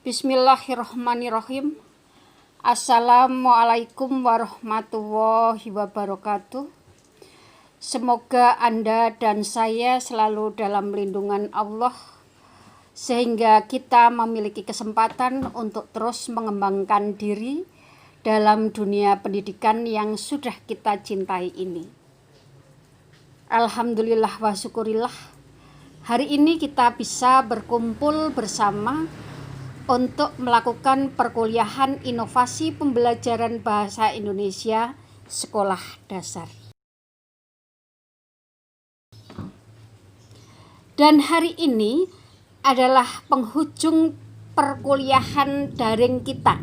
Bismillahirrahmanirrahim. Assalamualaikum warahmatullahi wabarakatuh. Semoga Anda dan saya selalu dalam lindungan Allah, sehingga kita memiliki kesempatan untuk terus mengembangkan diri dalam dunia pendidikan yang sudah kita cintai ini. Alhamdulillah wa syukurillah, hari ini kita bisa berkumpul bersama untuk melakukan perkuliahan inovasi pembelajaran bahasa Indonesia sekolah dasar. Dan hari ini adalah penghujung perkuliahan daring kita.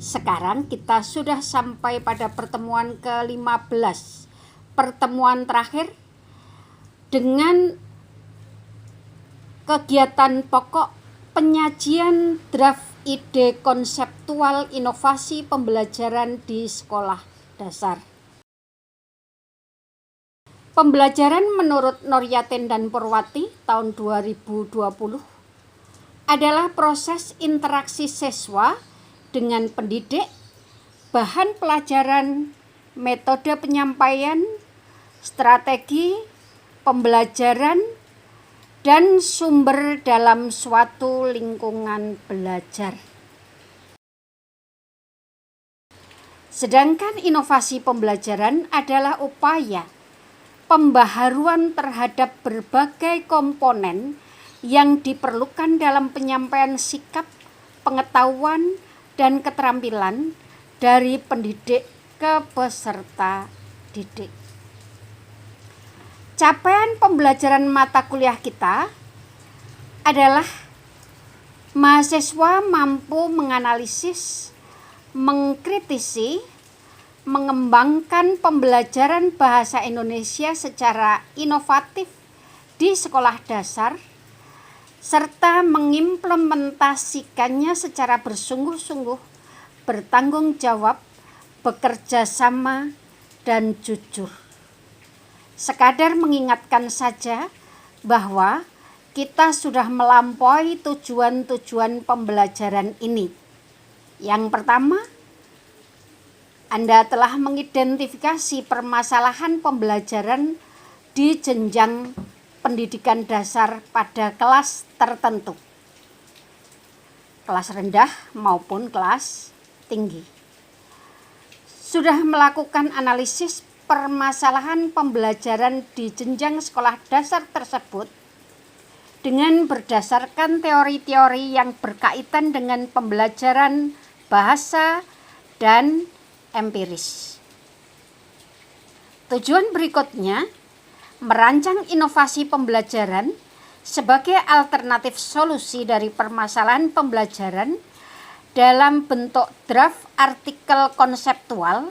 Sekarang kita sudah sampai pada pertemuan ke-15, pertemuan terakhir dengan kegiatan pokok penyajian draft ide konseptual inovasi pembelajaran di sekolah dasar. Pembelajaran menurut Noryatin dan Purwati tahun 2020 adalah proses interaksi siswa dengan pendidik, bahan pelajaran, metode penyampaian, strategi pembelajaran, dan sumber dalam suatu lingkungan belajar. Sedangkan inovasi pembelajaran adalah upaya pembaharuan terhadap berbagai komponen yang diperlukan dalam penyampaian sikap, pengetahuan, dan keterampilan dari pendidik ke peserta didik. Capaian pembelajaran mata kuliah kita adalah mahasiswa mampu menganalisis, mengkritisi, mengembangkan pembelajaran bahasa Indonesia secara inovatif di sekolah dasar, serta mengimplementasikannya secara bersungguh-sungguh, bertanggung jawab, bekerja sama, dan jujur. Sekadar mengingatkan saja bahwa kita sudah melampaui tujuan-tujuan pembelajaran ini. Yang pertama, Anda telah mengidentifikasi permasalahan pembelajaran di jenjang pendidikan dasar pada kelas tertentu, kelas rendah maupun kelas tinggi. Sudah melakukan analisis permasalahan pembelajaran di jenjang sekolah dasar tersebut dengan berdasarkan teori-teori yang berkaitan dengan pembelajaran bahasa dan empiris. Tujuan berikutnya, merancang inovasi pembelajaran sebagai alternatif solusi dari permasalahan pembelajaran dalam bentuk draft artikel konseptual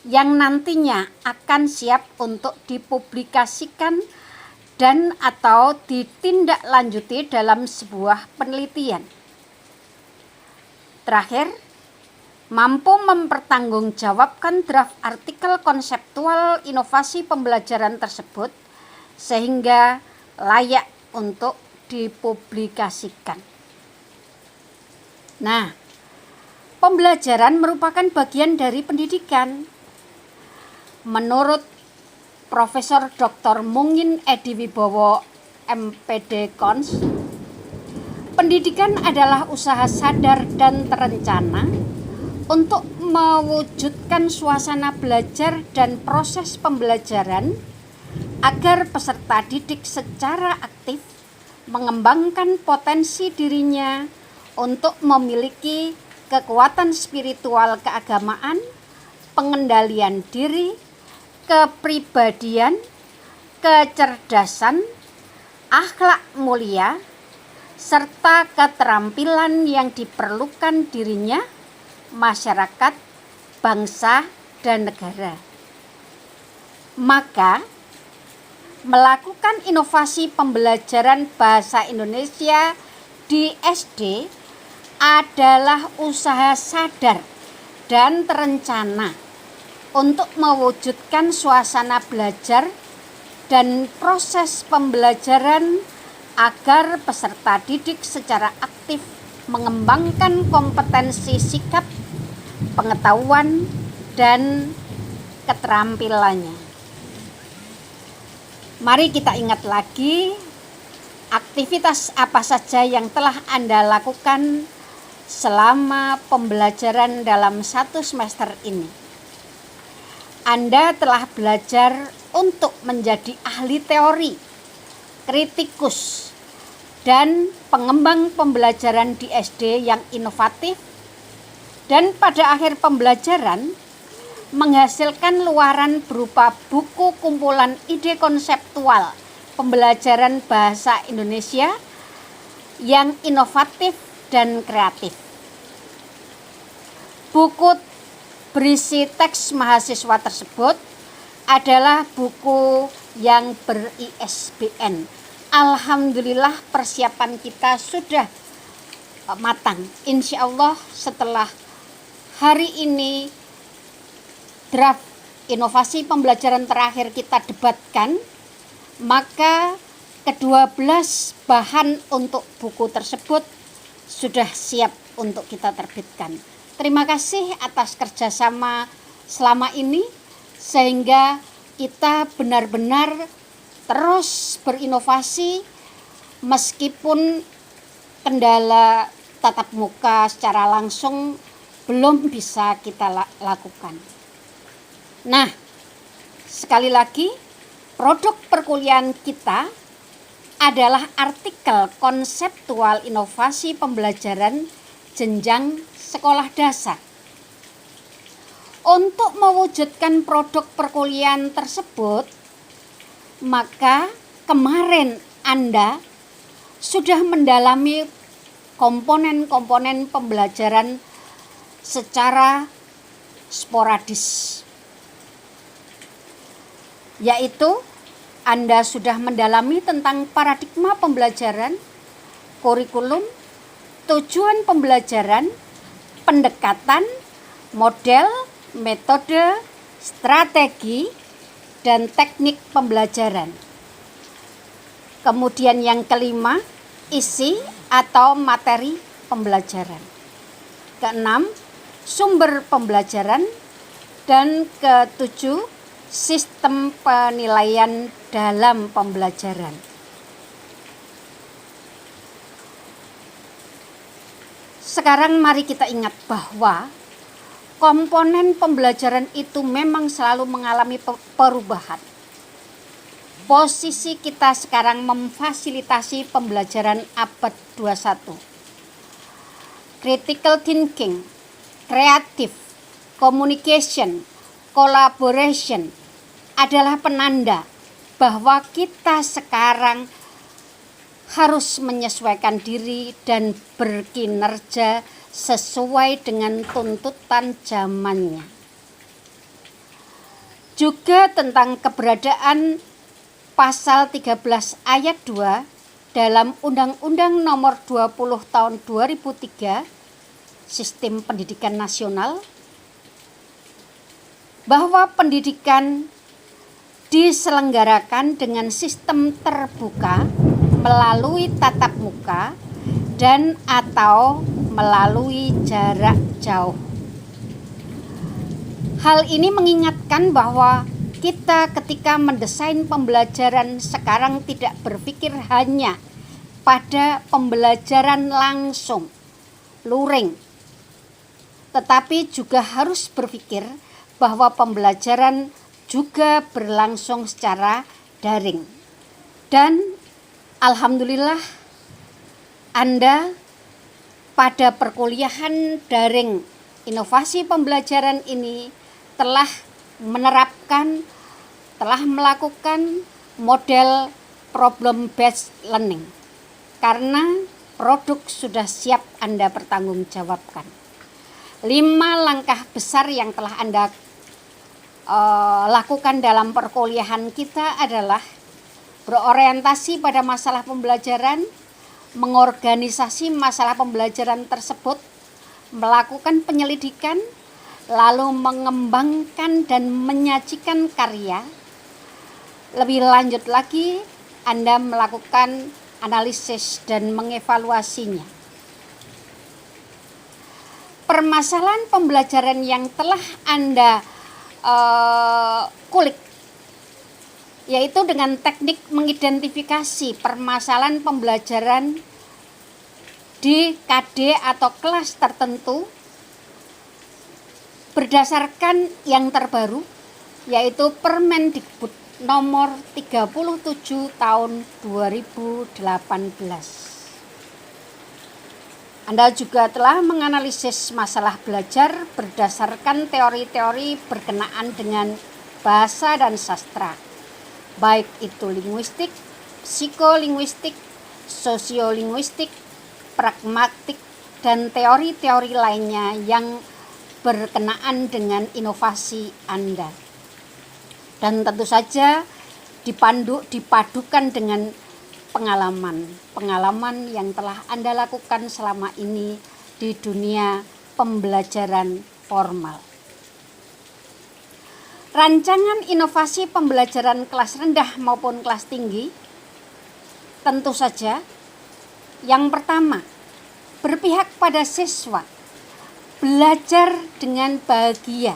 yang nantinya akan siap untuk dipublikasikan dan atau ditindaklanjuti dalam sebuah penelitian. Terakhir, mampu mempertanggungjawabkan draft artikel konseptual inovasi pembelajaran tersebut sehingga layak untuk dipublikasikan. Nah, pembelajaran merupakan bagian dari pendidikan. Menurut Profesor Dr. Mungin Edi Wibowo, MPD Kons, pendidikan adalah usaha sadar dan terencana untuk mewujudkan suasana belajar dan proses pembelajaran agar peserta didik secara aktif mengembangkan potensi dirinya untuk memiliki kekuatan spiritual keagamaan, pengendalian diri, kepribadian, kecerdasan, akhlak mulia, serta keterampilan yang diperlukan dirinya, masyarakat, bangsa, dan negara. Maka, melakukan inovasi pembelajaran bahasa Indonesia di SD adalah usaha sadar dan terencana untuk mewujudkan suasana belajar dan proses pembelajaran agar peserta didik secara aktif mengembangkan kompetensi sikap, pengetahuan, dan keterampilannya. Mari kita ingat lagi aktivitas apa saja yang telah Anda lakukan selama pembelajaran dalam 1 semester ini. Anda telah belajar untuk menjadi ahli teori, kritikus, dan pengembang pembelajaran di SD yang inovatif, dan pada akhir pembelajaran menghasilkan luaran berupa buku kumpulan ide konseptual pembelajaran bahasa Indonesia yang inovatif dan kreatif. Buku berisi teks mahasiswa tersebut adalah buku yang ber-ISBN. Alhamdulillah persiapan kita sudah matang. Insya Allah setelah hari ini draft inovasi pembelajaran terakhir kita debatkan, maka ke-12 bahan untuk buku tersebut sudah siap untuk kita terbitkan. Terima kasih atas kerjasama selama ini, sehingga kita benar-benar terus berinovasi meskipun kendala tatap muka secara langsung belum bisa kita lakukan. Nah, sekali lagi, produk perkuliahan kita adalah artikel konseptual inovasi pembelajaran jenjang sekolah dasar. Untuk mewujudkan produk perkuliahan tersebut, maka kemarin Anda sudah mendalami komponen-komponen pembelajaran secara sporadis, yaitu Anda sudah mendalami tentang paradigma pembelajaran, kurikulum, tujuan pembelajaran, pendekatan, model, metode, strategi, dan teknik pembelajaran. Kemudian yang kelima, isi atau materi pembelajaran. Keenam, sumber pembelajaran. Dan ketujuh, sistem penilaian dalam pembelajaran. Sekarang mari kita ingat bahwa komponen pembelajaran itu memang selalu mengalami perubahan. Posisi kita sekarang memfasilitasi pembelajaran abad 21. Critical thinking, creative, communication, collaboration adalah penanda bahwa kita sekarang harus menyesuaikan diri dan berkinerja sesuai dengan tuntutan zamannya. Juga tentang keberadaan pasal 13 ayat 2 dalam Undang-Undang Nomor 20 Tahun 2003 Sistem Pendidikan Nasional, bahwa pendidikan diselenggarakan dengan sistem terbuka melalui tatap muka dan atau melalui jarak jauh. Hal ini mengingatkan bahwa kita ketika mendesain pembelajaran sekarang tidak berpikir hanya pada pembelajaran langsung, luring, tetapi juga harus berpikir bahwa pembelajaran juga berlangsung secara daring. Dan alhamdulillah Anda pada perkuliahan daring inovasi pembelajaran ini telah menerapkan, telah melakukan model problem based learning, karena produk sudah siap Anda pertanggungjawabkan. 5 langkah besar yang telah Anda lakukan dalam perkuliahan kita adalah berorientasi pada masalah pembelajaran, mengorganisasi masalah pembelajaran tersebut, melakukan penyelidikan, lalu mengembangkan dan menyajikan karya. Lebih lanjut lagi, Anda melakukan analisis dan mengevaluasinya. permasalahan pembelajaran yang telah Anda kulik, yaitu dengan teknik mengidentifikasi permasalahan pembelajaran di KD atau kelas tertentu berdasarkan yang terbaru, yaitu Permendikbud nomor 37 tahun 2018. Anda juga telah menganalisis masalah belajar berdasarkan teori-teori berkenaan dengan bahasa dan sastra, baik itu linguistik, psikolinguistik, sosiolinguistik, pragmatik, dan teori-teori lainnya yang berkenaan dengan inovasi Anda. Dan tentu saja dipadukan dengan pengalaman yang telah Anda lakukan selama ini di dunia pembelajaran formal. Rancangan inovasi pembelajaran kelas rendah maupun kelas tinggi, tentu saja yang pertama, berpihak pada siswa, belajar dengan bahagia.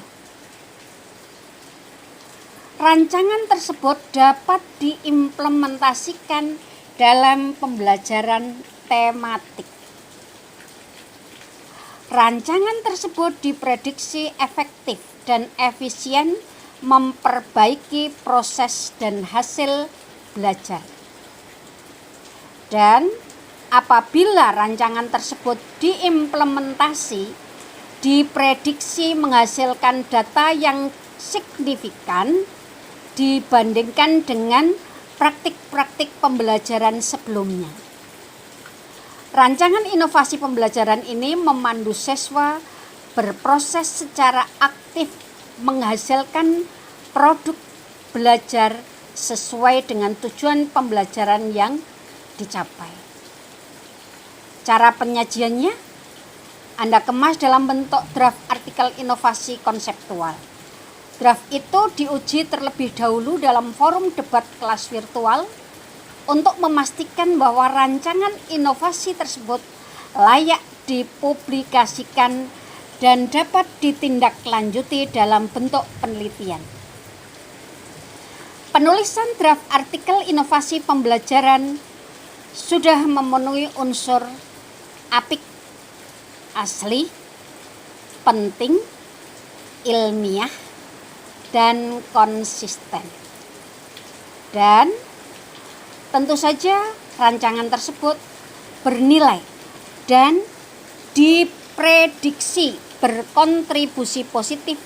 Rancangan tersebut dapat diimplementasikan dalam pembelajaran tematik. Rancangan tersebut diprediksi efektif dan efisien memperbaiki proses dan hasil belajar. Dan apabila rancangan tersebut diimplementasi, diprediksi menghasilkan data yang signifikan dibandingkan dengan praktik-praktik pembelajaran sebelumnya. Rancangan inovasi pembelajaran ini memandu siswa berproses secara aktif menghasilkan produk belajar sesuai dengan tujuan pembelajaran yang dicapai. Cara penyajiannya, Anda kemas dalam bentuk draft artikel inovasi konseptual. Draft itu diuji terlebih dahulu dalam forum debat kelas virtual untuk memastikan bahwa rancangan inovasi tersebut layak dipublikasikan dan dapat ditindaklanjuti dalam bentuk penelitian. Penulisan draft artikel inovasi pembelajaran sudah memenuhi unsur apik, asli, penting, ilmiah, dan konsisten. Dan tentu saja rancangan tersebut bernilai dan diprediksi berkontribusi positif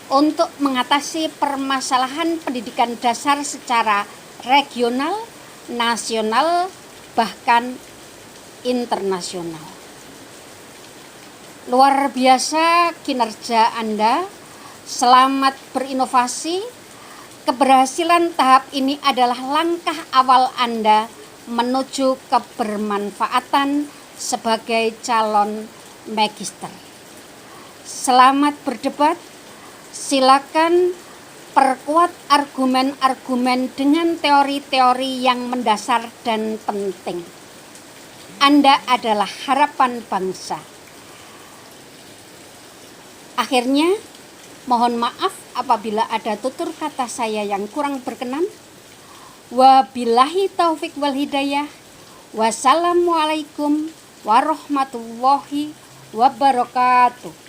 untuk mengatasi permasalahan pendidikan dasar secara regional, nasional, bahkan internasional. Luar biasa kinerja Anda. Selamat berinovasi. Keberhasilan tahap ini adalah langkah awal Anda menuju kebermanfaatan sebagai calon magister. Selamat berdebat. Silakan perkuat argumen-argumen dengan teori-teori yang mendasar dan penting. Anda adalah harapan bangsa. Akhirnya, mohon maaf apabila ada tutur kata saya yang kurang berkenan. Wabillahi taufik wal hidayah. Wassalamualaikum warahmatullahi wabarakatuh.